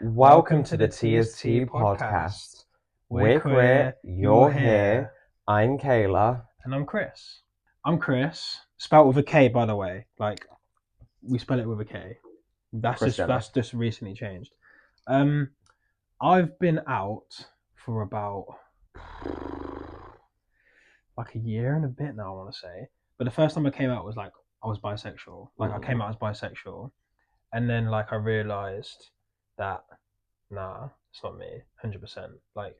Welcome to the TST podcast. We're queer, you're here. I'm Kayla. And I'm Chris. I'm Chris, spelled with a K, by the way. Like, we spell it with a K. That's just recently changed. I've been out for about like a year and a bit now, I want to say. But the first time I came out was like I was bisexual. Like I came out as bisexual, and then like I realized that nah, it's not me, 100%. Like,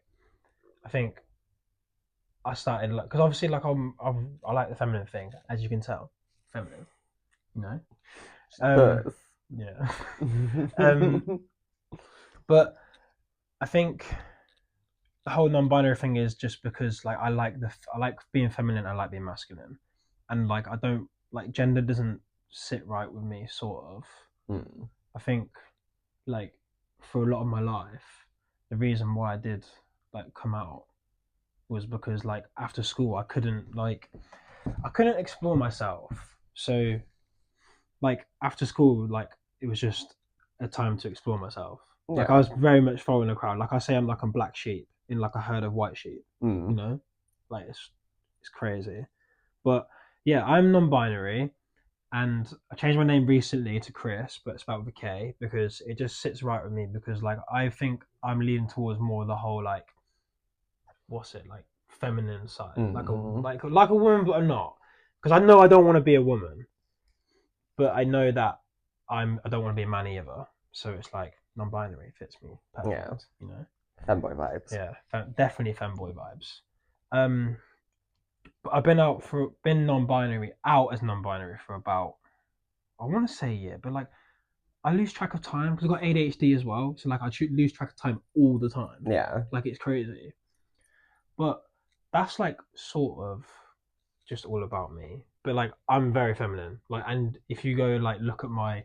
I think I started like because obviously like I like the feminine thing, as you can tell, feminine, you know. Yeah. But I think the whole non-binary thing is just because like I like being feminine, I like being masculine, and like I don't like gender doesn't sit right with me, sort of. I think like for a lot of my life, the reason why I did like come out was because like after school I couldn't explore myself. So like after school, like it was just a time to explore myself. Yeah. Like I was very much following the crowd. Like I say, I'm like a black sheep in like a herd of white sheep. You know, like it's crazy. But yeah, I'm non-binary, and I changed my name recently to Chris, but spelled with a K because it just sits right with me. Because like I think I'm leaning towards more the whole like what's it like feminine side, like a woman, but I'm not, because I know I don't want to be a woman, but I know that I don't want to be a man either. So it's like non-binary fits me perfect. Yeah, you know, femboy vibes. Yeah, definitely femboy vibes. But I've been non-binary out as non-binary for about I want to say a year, but like I lose track of time because I've got ADHD as well. So like I lose track of time all the time. Yeah, like it's crazy. But that's like sort of just all about me. But like I'm very feminine. Like, and if you go like look at my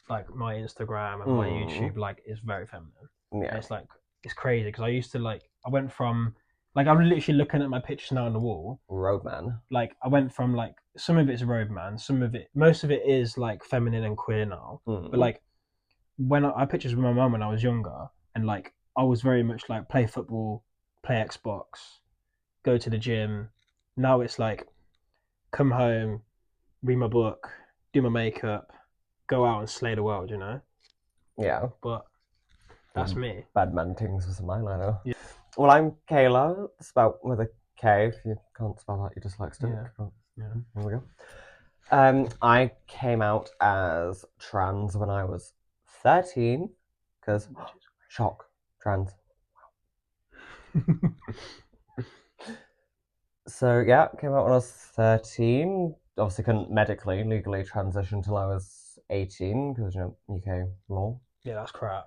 Instagram and my YouTube, like it's very feminine. Yeah, and it's crazy because I used to like I went from like I'm literally looking at my pictures now on the wall. Roadman. Like I went from like some of it's roadman, most of it is like feminine and queer now. But like when I pictures with my mum when I was younger, and like I was very much like play football, play Xbox, go to the gym. Now it's like come home, read my book, do my makeup, go out and slay the world, you know? Yeah. But that's me. Bad man things with some eyeliner. Yeah. Well, I'm Kayla, spelled with a K. If you can't spell that, you dyslexic. Yeah. There we go. I came out as trans when I was 13, because shock, trans. So yeah, came out when I was 13. Obviously couldn't legally transition till I was 18 because UK law. Yeah, that's crap.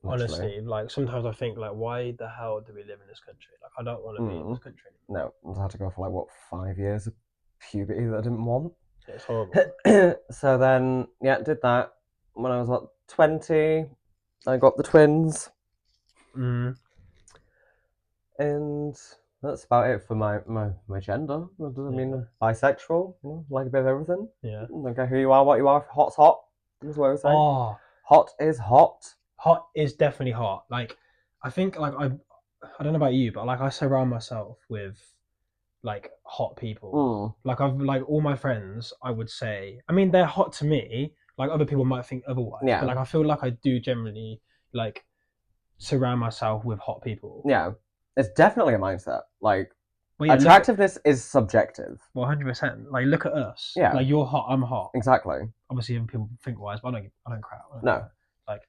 Literally. Honestly, like sometimes I think like, why the hell do we live in this country? Like I don't want to be in this country anymore. No, I had to go for like 5 years of puberty that I didn't want. Yeah, it's horrible. So then yeah, did that when I was 20. I got the twins. And that's about it for my gender. I mean, bisexual, like a bit of everything. Yeah. Don't care who you are, what you are. Hot's hot. That's what I was saying. Oh, hot is hot. Hot is definitely hot. Like, I think like I don't know about you, but like I surround myself with like hot people. Like I've like all my friends, I would say. I mean, they're hot to me. Like other people might think otherwise. Yeah. But like I feel like I do generally like surround myself with hot people. Yeah. It's definitely a mindset. Like, attractiveness is subjective. Well, 100%. Like, look at us. Yeah. Like, you're hot, I'm hot. Exactly. Obviously, people think wise, but I don't crap. No. Like,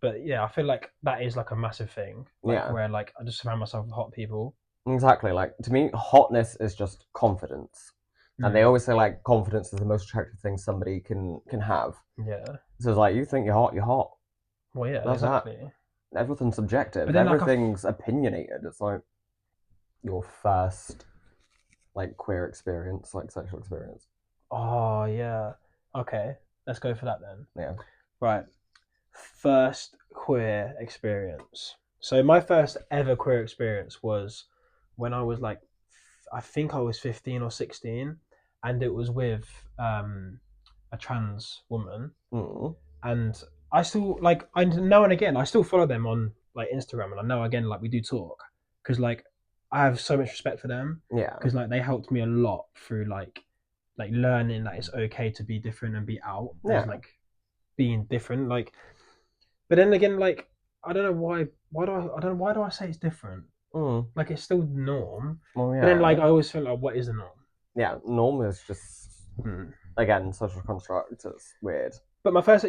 but yeah, I feel like that is like a massive thing. Like, yeah. Where like I just surround myself with hot people. Exactly. Like to me, hotness is just confidence, and they always say like confidence is the most attractive thing somebody can have. Yeah. So it's like you think you're hot, you're hot. Well, yeah, that's exactly. That. Everything's subjective. But everything's opinionated. It's like your first like queer experience, like sexual experience. Oh yeah. Okay. Let's go for that then. Yeah. Right. First queer experience. So my first ever queer experience was when I was like I think I was 15 or 16, and it was with a trans woman. And I still like I now and again I still follow them on like Instagram, and I know again like we do talk because like I have so much respect for them Yeah. because like they helped me a lot through like learning that it's okay to be different and be out Yeah. as like being different. Like, but then again, like I don't know why. Why do I don't know why do I say it's different? Like it's still the norm. Well, yeah. But then like I always feel like what is the norm? Yeah, norm is just again social construct. It's weird. But my first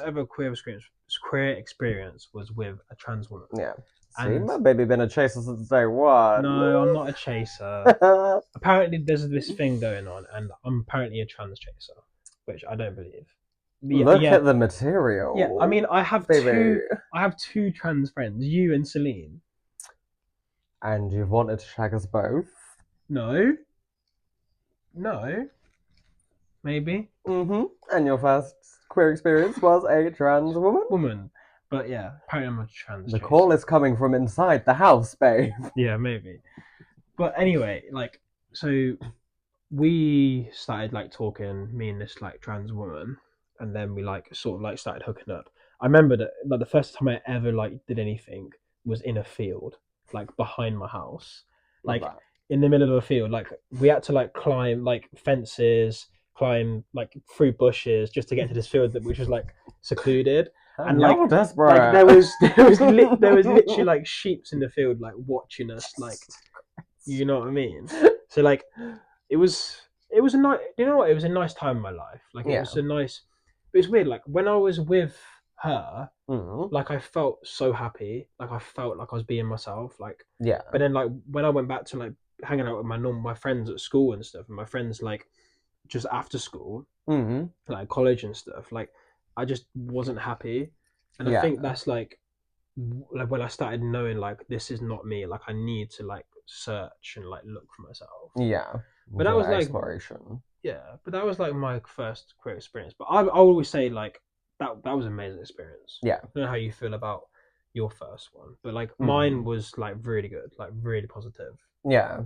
ever queer experience was with a trans woman. Yeah. See, my baby been a chaser since day one. No, I'm not a chaser. Apparently, there's this thing going on, and I'm apparently a trans chaser, which I don't believe. Look at the material. Yeah, I mean, I have two trans friends, you and Celine. And you've wanted to shag us both? No. Maybe. And your first queer experience was a trans woman? But yeah, apparently I'm a trans The chaser. call is coming from inside the house, babe. Yeah, maybe. But anyway, like, so we started like talking, me and this like trans woman, and then we like sort of like started hooking up. I remember that like the first time I ever like did anything was in a field, like behind my house, like in the middle of a field. Like we had to like climb like fences, climb like through bushes just to get to this field which was like secluded. And like, desperate. Like there was literally like sheeps in the field like watching us, like, you know what I mean? So like it was a nice, you know what, it was a nice time in my life. Like it was a nice, it was weird. Like when I was with her, like I felt so happy. Like I felt like I was being myself. Like But then like when I went back to like hanging out with my friends at school and stuff, and my friends like just after school, like college and stuff, like I just wasn't happy. And I think that's like when I started knowing like this is not me. Like I need to like search and like look for myself. Yeah. But that was like exploration. Yeah, but that was like my first queer experience. But I always say like that was an amazing experience. Yeah. I don't know how you feel about your first one, but like mine was like really good, like really positive. Yeah.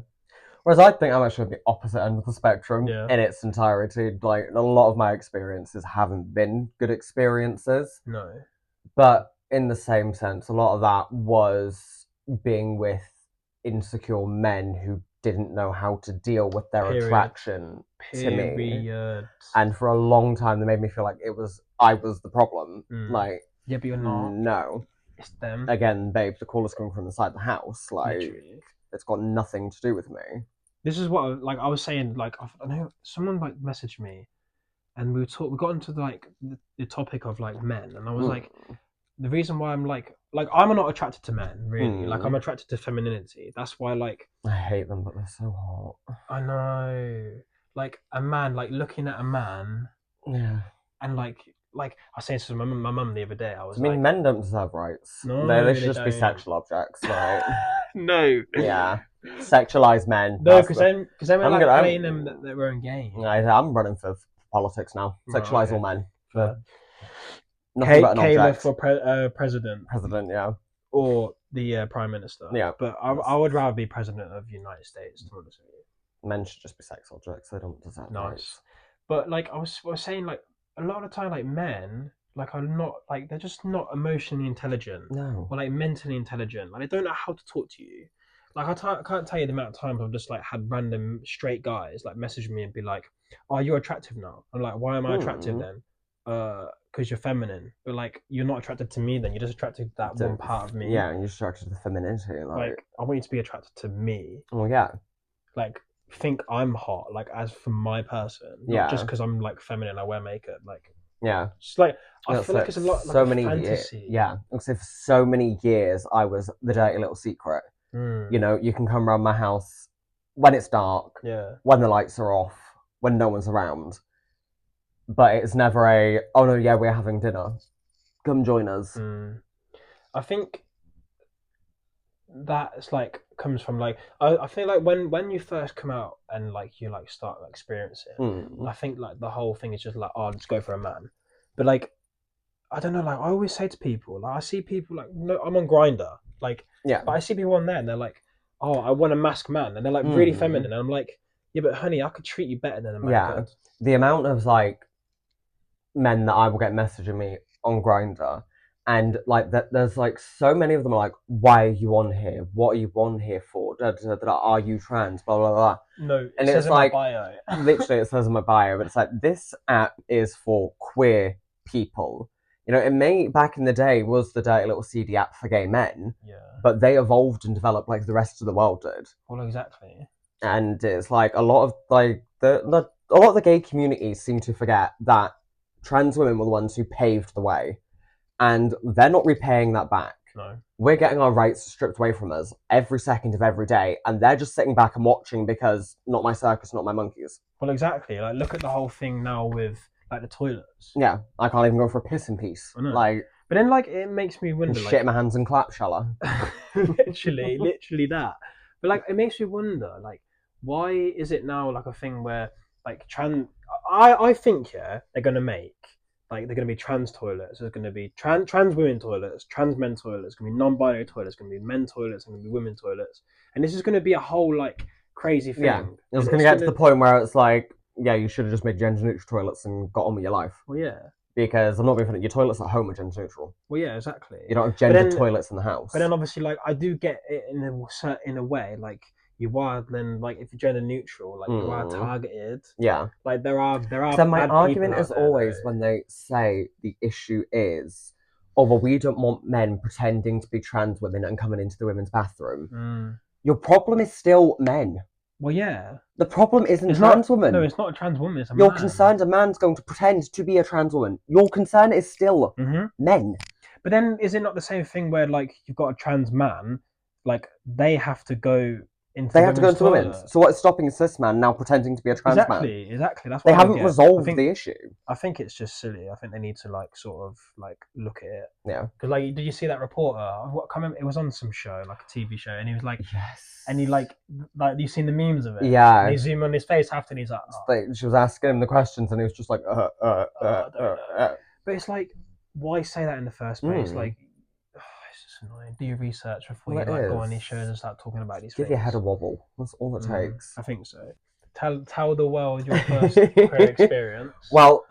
Whereas I think I'm actually at the opposite end of the spectrum in its entirety. Like a lot of my experiences haven't been good experiences. No. But in the same sense, a lot of that was being with insecure men who didn't know how to deal with their attraction to me. And for a long time, they made me feel like I was the problem. Like, yeah, but you're not. No. It's them. Again, babe, the call is coming from inside the house. Like, literally. It's got nothing to do with me. This is what like I was saying. Like I know someone like messaged me, and we got into like the topic of like men, and I was like, the reason why I'm like I'm not attracted to men really. Like I'm attracted to femininity. That's why like I hate them, but they're so hot. I know. Like a man, like looking at a man. Yeah. And like I was saying to my mum the other day, I was like, men don't deserve rights. No, they should just be sexual objects. Like, no. Yeah. Sexualize men. No, because then we're like playing them their own game. I'm running for politics now. Sexualize all men. Kayla for president. President, yeah. Or the prime minister. Yeah. But I would rather be president of the United States, to be honest with you. Men should just be sex objects. They don't deserve rights. But like I was saying, like a lot of the time, like men, like are not like they're just not emotionally intelligent. No. Or like mentally intelligent. Like they don't know how to talk to you. Like I can't tell you the amount of times I've just like had random straight guys like message me and be like, "Oh, you're attractive now." I'm like, "Why am I attractive then?" Because you're feminine. But like you're not attracted to me then. You're just attracted to that one part of me. Yeah, and you're attracted to the femininity. Like I want you to be attracted to me. Well, yeah. Like think I'm hot, like as for my person, not just because I'm like feminine, I wear makeup, like just like I feel like it's a lot like so many fantasy. Because for so many years I was the dirty little secret. You know, you can come around my house when it's dark, when the lights are off, when no one's around, but it's never oh no, yeah, we're having dinner, come join us. I think that's like comes from like I feel like when you first come out and like you like start like, experiencing I think like the whole thing is just like, oh, let's go for a man. But like I don't know, like I always say to people, like I see people like, no, I'm on Grindr, like but I see people on there and they're like, oh, I want a masked man, and they're like really feminine, and I'm like, yeah, but honey, I could treat you better than a man could. The amount of like men that I will get messaging me on Grindr, and like that, there's like so many of them are like, "Why are you on here? What are you on here for? Are you trans? Blah blah blah." No, and says it's in like my bio. literally it says in my bio, but it's like this app is for queer people. You know, it may back in the day was the dirty little CD app for gay men, but they evolved and developed like the rest of the world did. Well, exactly. And it's like a lot of like a lot of the gay communities seem to forget that trans women were the ones who paved the way, and they're not repaying that back. No. We're getting our rights stripped away from us every second of every day, and they're just sitting back and watching because not my circus, not my monkeys. Well, exactly. Like, look at the whole thing now with like the toilets. Yeah, I can't even go for a piss in peace. Like, but then like it makes me wonder. Shit in my hands and clap, shall I? literally that. But like, it makes me wonder, like, why is it now like a thing where like I think they're gonna make. Like, they're going to be trans toilets. There's going to be trans women toilets, trans men toilets. Going to be non-binary toilets. Going to be men toilets. Going to be women toilets. And this is going to be a whole like crazy thing. Yeah, it's going to get to the point where it's like, yeah, you should have just made gender-neutral toilets and got on with your life. Well, yeah. Because I'm not being funny, your toilets at home are gender-neutral. Well, yeah, exactly. You don't have gendered toilets in the house. But then obviously, like, I do get it in a way, like, you are then, like, if you're gender neutral, like, you are targeted. Yeah. Like, there are. So my argument is always when they say the issue is, oh, well, we don't want men pretending to be trans women and coming into the women's bathroom. Your problem is still men. Well, yeah. The problem isn't trans women. No, it's not a trans woman. It's a You're concerned a man's going to pretend to be a trans woman. Your concern is still men. But then, is it not the same thing where, like, you've got a trans man, like, they have to go into women's. So what's stopping a cis man now pretending to be a trans man? Exactly. That's what they haven't resolved the issue. I think it's just silly. I think they need to like sort of like look at it. Yeah. Because like, did you see that reporter? It was on some show, like a TV show, and he was like, yes. And he like you seen the memes of it? Yeah. And he zoomed on his face after, and he's like, she was asking him the questions, and he was just like, But it's like, why say that in the first place? Like, it's just annoying. Do your research before you like go on these shows and start talking about these things. Give your head a wobble. That's all it takes. I think so. Tell the world your first queer experience. Well,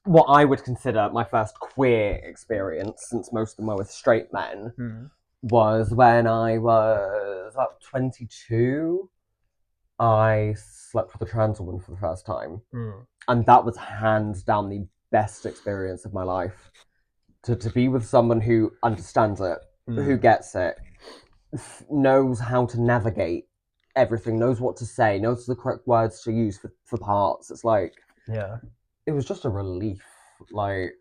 what I would consider my first queer experience, since most of them were with straight men, was when I was about 22. I slept with a trans woman for the first time, and that was hands down the best experience of my life. To be with someone who understands it, who gets it, knows how to navigate everything, knows what to say, knows the correct words to use for parts. It's like, it was just a relief. Like,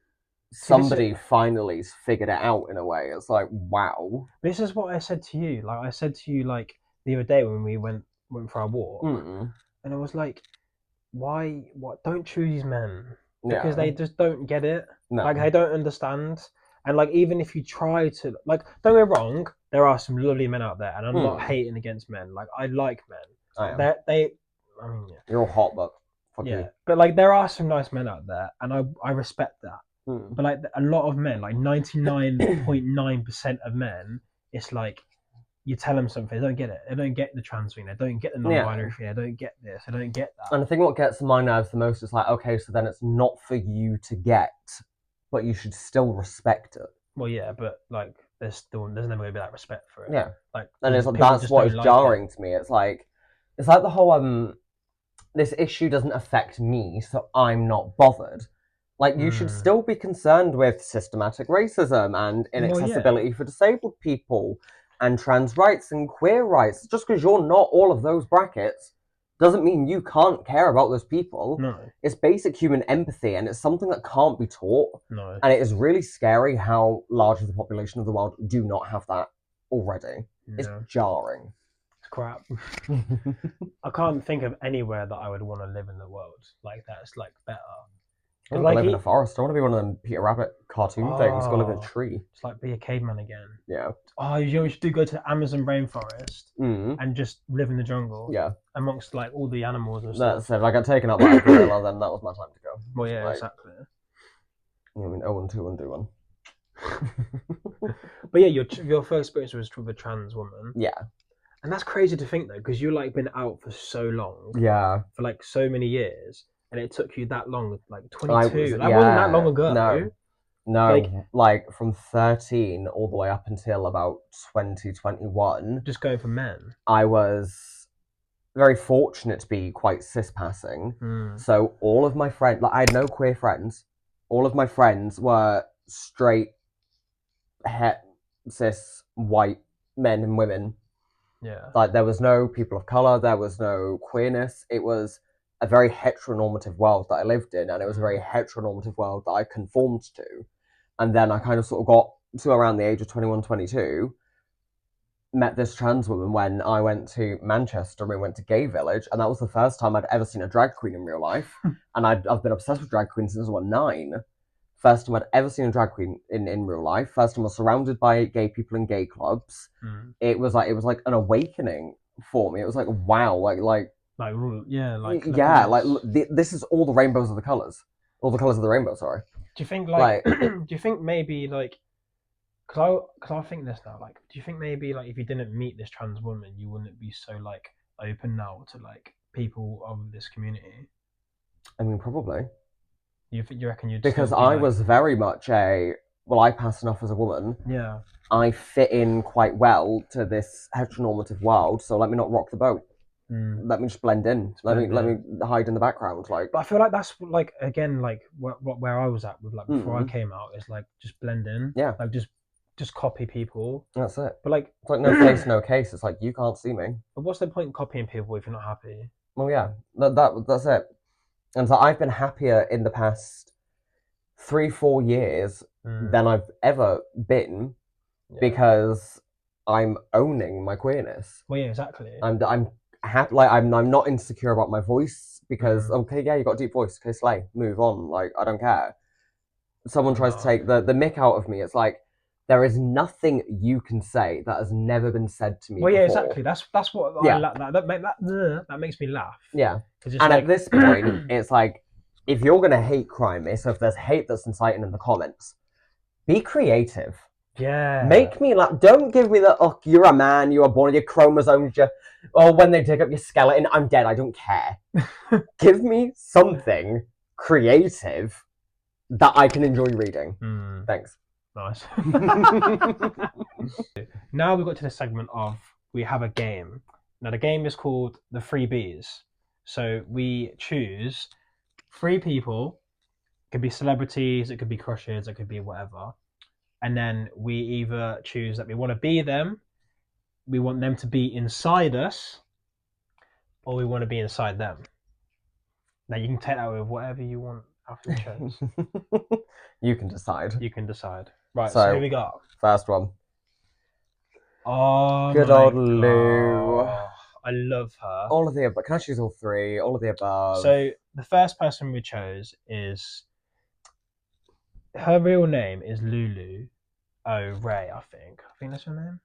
somebody finally figured it out in a way. It's like, wow. This is what I said to you. Like, I said to you, like, the other day when we went for our walk, and it was like, why? What? Don't choose these men. Because they just don't get it. No. Like, they don't understand. And like, even if you try to, like, don't get me wrong, there are some lovely men out there, and I'm not hating against men. Like, I like men. I am. I mean, you're all hot, but fuck you. But like, there are some nice men out there, and I respect that. But like, a lot of men, like 99.9% of men, it's like, you tell them something, they don't get it. They don't get the trans thing. They don't get the non-binary thing. They don't get this. They don't get that. And I think what gets my nerves the most is like, okay, so then it's not for you to get, but you should still respect it. Well, yeah, but like, there's never going to be that respect for it. Yeah, like, and it's like, that's what is jarring to me. It's like the whole this issue doesn't affect me, so I'm not bothered. Like, you should still be concerned with systematic racism and inaccessibility for disabled people, and trans rights and queer rights. Just because you're not all of those brackets doesn't mean you can't care about those people. No. It's basic human empathy, and it's something that can't be taught. No. And it is really scary how large of the population of the world do not have that already. Yeah. It's jarring. It's crap. I can't think of anywhere that I would want to live in the world like that. It's like better. I want to live in a forest. I want to be one of them Peter Rabbit cartoon things. Go live in a tree. It's like be a caveman again. Yeah. Oh, you should go to the Amazon rainforest and just live in the jungle. Yeah. Amongst like all the animals and stuff. That's it. If I got taken up by a gorilla, then that was my time to go. Well, yeah, exactly. I mean, 0 and 2 and do one. But yeah, your first experience was with a trans woman. Yeah. And that's crazy to think though, because you like been out for so long. Yeah. For like so many years. And it took you that long, like 22. That wasn't that long ago. No. No, like from 13 all the way up until about 2021. Just going for men. I was very fortunate to be quite cis-passing. So all of my friends, like I had no queer friends. All of my friends were straight, cis, white men and women. Yeah. Like there was no people of color, there was no queerness. It was a very heteronormative world that I lived in, and it was a very heteronormative world that I conformed to. And then I kind of sort of got to around the age of 21, 22, met this trans woman when I went to Manchester and we went to Gay Village, and that was the first time I'd ever seen a drag queen in real life. And I've been obsessed with drag queens since I was 9. First time I'd ever seen a drag queen in real life. First time I was surrounded by gay people in gay clubs. It was like an awakening for me. It was like wow, this is all the rainbows of the colors, all the colors of the rainbow. Sorry. Do you think like do you think maybe like because I think this now, like, do you think maybe like if you didn't meet this trans woman, you wouldn't be so like open now to like people of this community? I mean, probably. You reckon you'd because still I like... was very much I pass enough as a woman. Yeah. I fit in quite well to this heteronormative world, so let me not rock the boat. Let me just blend in. Let me hide in the background. Like, but I feel like that's like again like where I was at with like before I came out is like just blend in. Yeah. Like just copy people. That's it. But like it's like no face, no case. It's like you can't see me. But what's the point in copying people if you're not happy? Well, yeah, that's it. And so I've been happier in the past 3-4 years than I've ever been because I'm owning my queerness. Well, yeah, exactly. I'm happy. Like I'm not insecure about my voice because okay, yeah, you got a deep voice. Okay, slay, move on. Like I don't care. Someone tries to take the mick out of me. It's like there is nothing you can say that has never been said to me. Well, yeah, before. Exactly. That's what that makes me laugh. Yeah, and at this point, it's like if you're gonna hate crime, so if there's hate that's inciting in the comments, be creative. Yeah. Make me laugh. Don't give me the you're a man, you are born, your chromosomes, when they dig up your skeleton, I'm dead. I don't care. Give me something creative that I can enjoy reading. Thanks. Nice. Now we got to the segment of we have a game. Now the game is called the 3 Bs. So we choose 3 people. It could be celebrities, it could be crushes, it could be whatever. And then we either choose that we want to be them, we want them to be inside us, or we want to be inside them. Now you can take that with whatever you want after the chose. You can decide. You can decide. Right, so here we go. First one. Oh, good old Lou. I love her. All of the above. Can I choose all 3? All of the above. So the first person we chose is her real name is Loulou o-ren, I think. I think that's her name.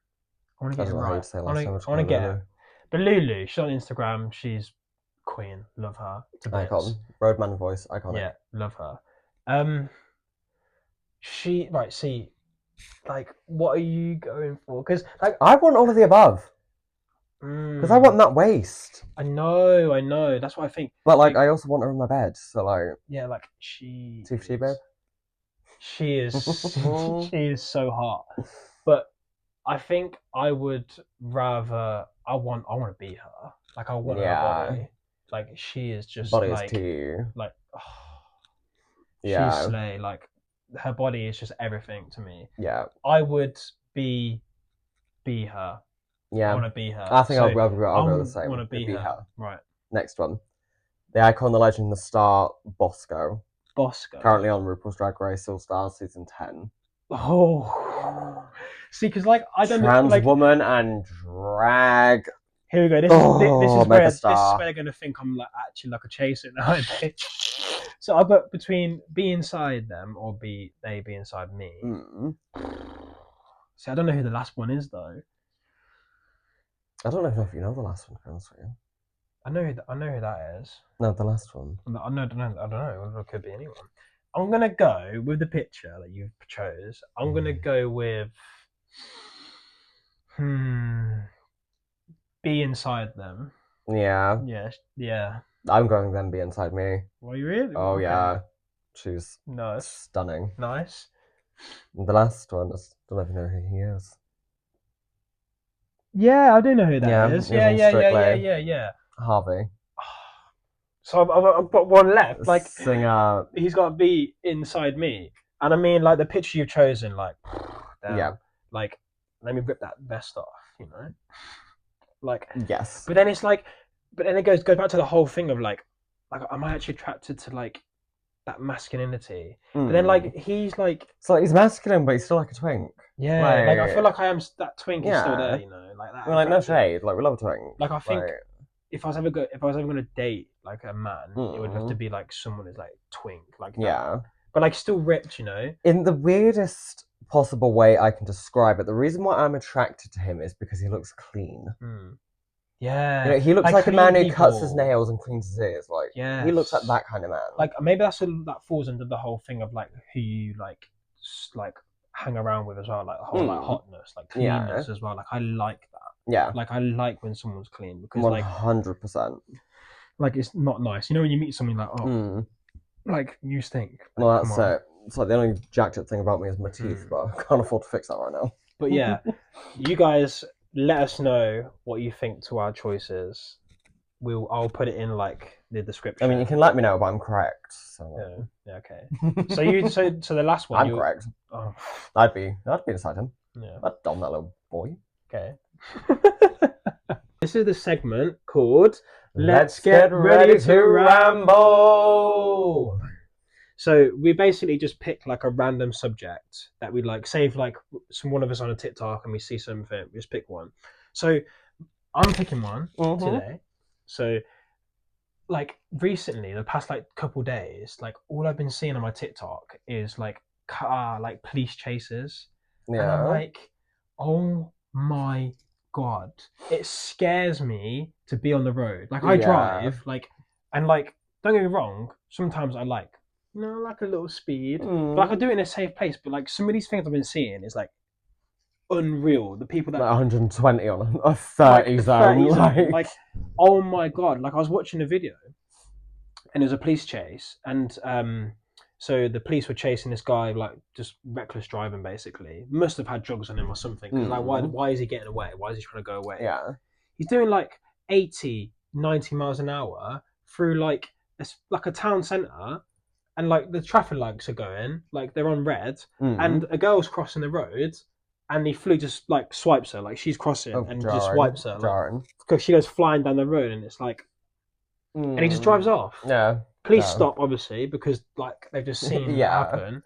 I want to get it right. I want to get it. But Loulou, she's on Instagram. She's queen. Love her. Icon. Roadman voice. Iconic. Yeah, love her. See, like, what are you going for? Because like I want all of the above. Because I want that waist. I know. That's what I think. But like, I also want her in my bed. So like, yeah, like she. TFT babe. She is. She is so hot. But I think I would rather. I want to be her. Like I want her body. Like she is just body like. Is tea. Like. Oh, she's slay. Like her body is just everything to me. Yeah. I would be her. Yeah. I want to be her. I think I'll go the same. I want to be her. Right. Next one. The icon, the legend, the star, Bosco. Bosco. Currently on RuPaul's Drag Race All Stars season 10. Oh. See, because like I don't know. Trans woman and drag. Here we go. This is where they're going to think I'm like actually like a chaser now. So I got between be inside them or they be inside me. See, I don't know who the last one is though. I don't know if you know the last one, to be honest with you. I know who that is. No, the last one. I don't know. It could be anyone. I'm gonna go with the picture that you chose. I'm gonna go with be inside them. Yeah. Yeah. I'm going be inside me. Well, you really? Oh okay. Yeah. She's nice. Stunning. Nice. The last one, I don't even know who he is. Yeah, I do know who that is. he was on Strictly. Yeah. Harvey. So I've got one left. Like, singer. he's got to be inside me. And I mean, like, the picture you've chosen, like, damn, Yeah. like, let me rip that vest off, you know? Like, Yes. but then it's like, but then it goes back to the whole thing of like, am I actually attracted to like that masculinity? But then like he's like, so he's masculine, but he's still like a twink. Yeah, like I feel like I am. That twink is still there, you know, like that. We're like no shade, like we love a twink. Like I think if I was ever going to date like a man, it would have to be like someone who's like twink, like that. But like still ripped, you know. In the weirdest possible way I can describe it, the reason why I'm attracted to him is because he looks clean. Yeah, you know, he looks like a man who cuts his nails and cleans his ears. Like, he looks like that kind of man. Like maybe that falls under the whole thing of like who you like hang around with as well, like the whole like hotness, like cleanness as well. Like I like that. Yeah. Like I like when someone's clean because 100%. Like it's not nice. You know when you meet someone like like you stink. Like, well, that's it. It's like the only jacked up thing about me is my teeth, but I can't afford to fix that right now. But yeah, you guys let us know what you think to our choices. I'll put it in like the description. I mean, you can let me know, but I'm correct. So. Yeah, okay. So the last one. I'm correct. Oh. I'd be beside him. Yeah. I'd dom that little boy. Okay. This is the segment called Let's Get Ready to Ramble. So we basically just pick like a random subject that we like. Say if like one of us on a TikTok and we see something, we just pick one. So I'm picking one today. So like recently, the past like couple days, like all I've been seeing on my TikTok is like police chases. Yeah. And I'm like, oh my God, it scares me to be on the road. Like I drive, like, and like, don't get me wrong, sometimes I like, you know, like a little speed. But like I do it in a safe place. But like some of these things I've been seeing is like unreal. The people that like 120 on a 30 zone. Like, oh my God. Like I was watching a video and it was a police chase, and so the police were chasing this guy, like just reckless driving basically. Must have had drugs on him or something. Because like why is he getting away? Why is he trying to go away? Yeah. He's doing like 80, 90 miles an hour through like a town centre, and like the traffic lights are going, like they're on red, and a girl's crossing the road, and the flue just like swipes her, like she's crossing and just swipes her, because she goes flying down the road, and it's like, and he just drives off. Yeah. Police stop obviously because like they've just seen it happen,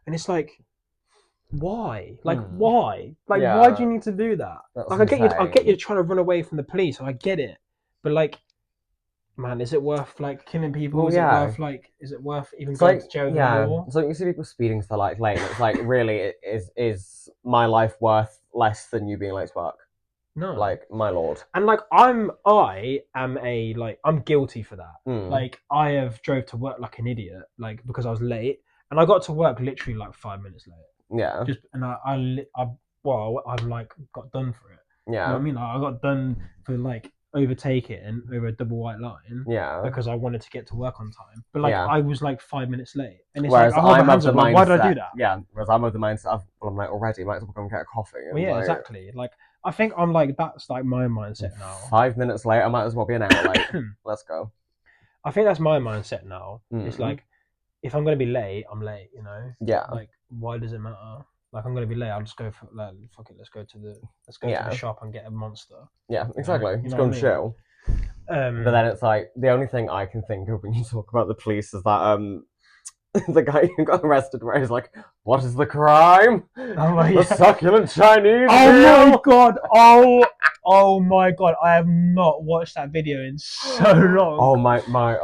and it's like, why? Like why? Like why do you need to do that? That's like I get you trying to run away from the police, I get it, but like, man, is it worth like killing people? Is it worth even going to jail anymore? So you see people speeding for like late. It's like, really, is my life worth less than you being late to work? No. Like, my lord. And like I'm guilty for that. Like I have drove to work like an idiot, like because I was late, and I got to work literally like 5 minutes late. Yeah. And I've like got done for it. Yeah. You know what I mean? I got done for like overtaking over a double white line. Yeah. Because I wanted to get to work on time. But like I was like 5 minutes late. And it's whereas like I'm of the mindset. Why did I do that? Yeah. Whereas I'm of the mindset of, well, I'm like, already, might as well go and get a coffee. Well, yeah, like, exactly. Like I think I'm like, that's like my mindset now. 5 minutes late, I might as well be an hour late. Let's go. I think that's my mindset now. It's like, if I'm gonna be late, I'm late, you know? Yeah. Like, why does it matter? Like, I'm gonna be late, I'll just go for like, fuck it, let's go to the shop and get a Monster. Yeah, exactly. Let's go and chill. But then it's like, the only thing I can think of when you talk about the police is that the guy who got arrested, where he's like, what is the crime? The succulent Chinese meal. My God. Oh my God, I have not watched that video in so long. Oh my God,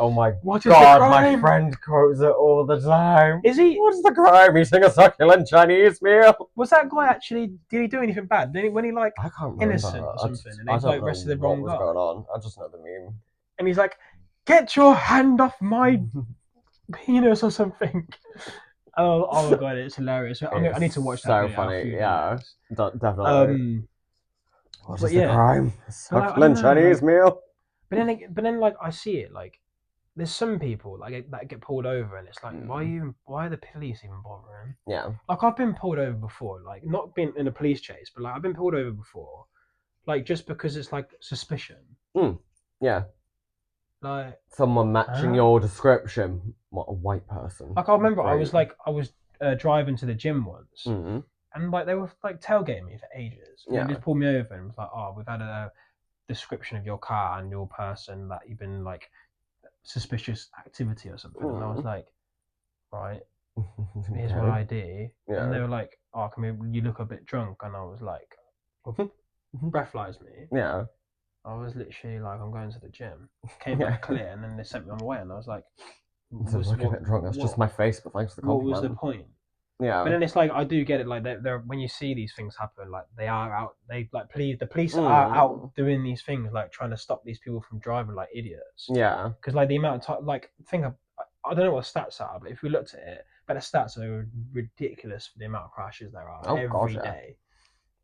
my friend quotes it all the time. Is he? What's the crime? Eating a succulent Chinese meal. Was that guy actually, did he do anything bad? When he like, I can't remember. Innocent or something, and he's like arrested the wrong guy? What was going on? I just know the meme. And he's like, get your hand off my penis or something. Oh my God, it's hilarious. I need to watch that. So funny, yeah, definitely. What's the crime? Succulent Chinese meal. But then, like, I see it like there's some people like that get pulled over, and it's like, why are the police even bothering? Yeah. Like I've been pulled over before, like not been in a police chase, but like I've been pulled over before, like just because it's like suspicion. Yeah. Like someone matching your description. What a white person. Like I remember, I was driving to the gym once, Mm-hmm. and like they were like tailgating me for ages. And they just pulled me over and was like, "Oh, we've had a description of your car and your person that you've been like suspicious activity or something." And I was like, "Right, here's my ID." And they were like, "Oh, you look a bit drunk?" And I was like, well, breathalyzed me. Yeah. I was literally like, I'm going to the gym. Came back clear, and then they sent me on my way, and I was like, I was looking a bit drunk. That's just my face, but thanks for the compliment. What was the point? Yeah. But then it's like I do get it. Like they're when you see these things happen, like they are out. They like the police are out doing these things, like trying to stop these people from driving like idiots. Yeah. Because like the amount of time, like I don't know what the stats are, but if we looked at it, but the stats are ridiculous for the amount of crashes there are every day.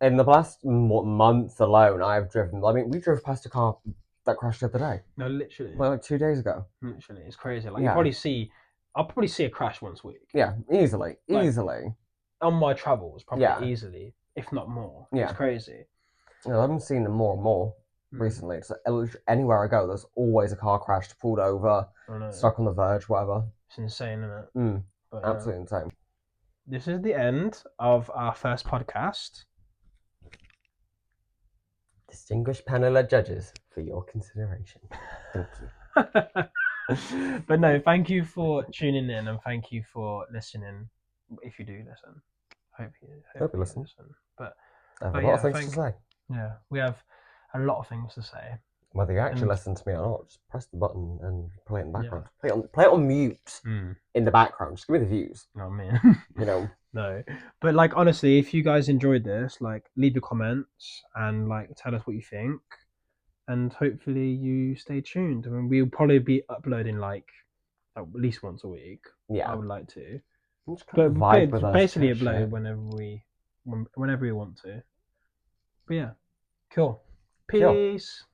In the last month alone, I've driven. I mean, we drove past a car that crashed the other day. No, literally. Like 2 days ago. Literally, it's crazy. Like I'll probably see a crash once a week. Yeah, easily. On my travels, probably easily, if not more. Yeah. It's crazy. Yeah, I've been seeing them more and more recently. It's like, anywhere I go, there's always a car crashed, pulled over, stuck on the verge, whatever. It's insane, isn't it? But, absolutely insane. This is the end of our first podcast. Distinguished panel of judges, for your consideration. Thank you. But no, thank you for tuning in, and thank you for listening. If you do listen, hope you listen. But I have a lot of things to say. Yeah, we have a lot of things to say. Whether you actually listen to me or not, just press the button and play it in the background. Yeah. Play it on mute in the background. Just give me the views. Not me. No. But like honestly, if you guys enjoyed this, like leave your comments and like tell us what you think, and hopefully you stay tuned. I mean, we'll probably be uploading like at least once a week. Yeah, I would like to. But basically upload whenever we want to. But yeah, cool. Peace.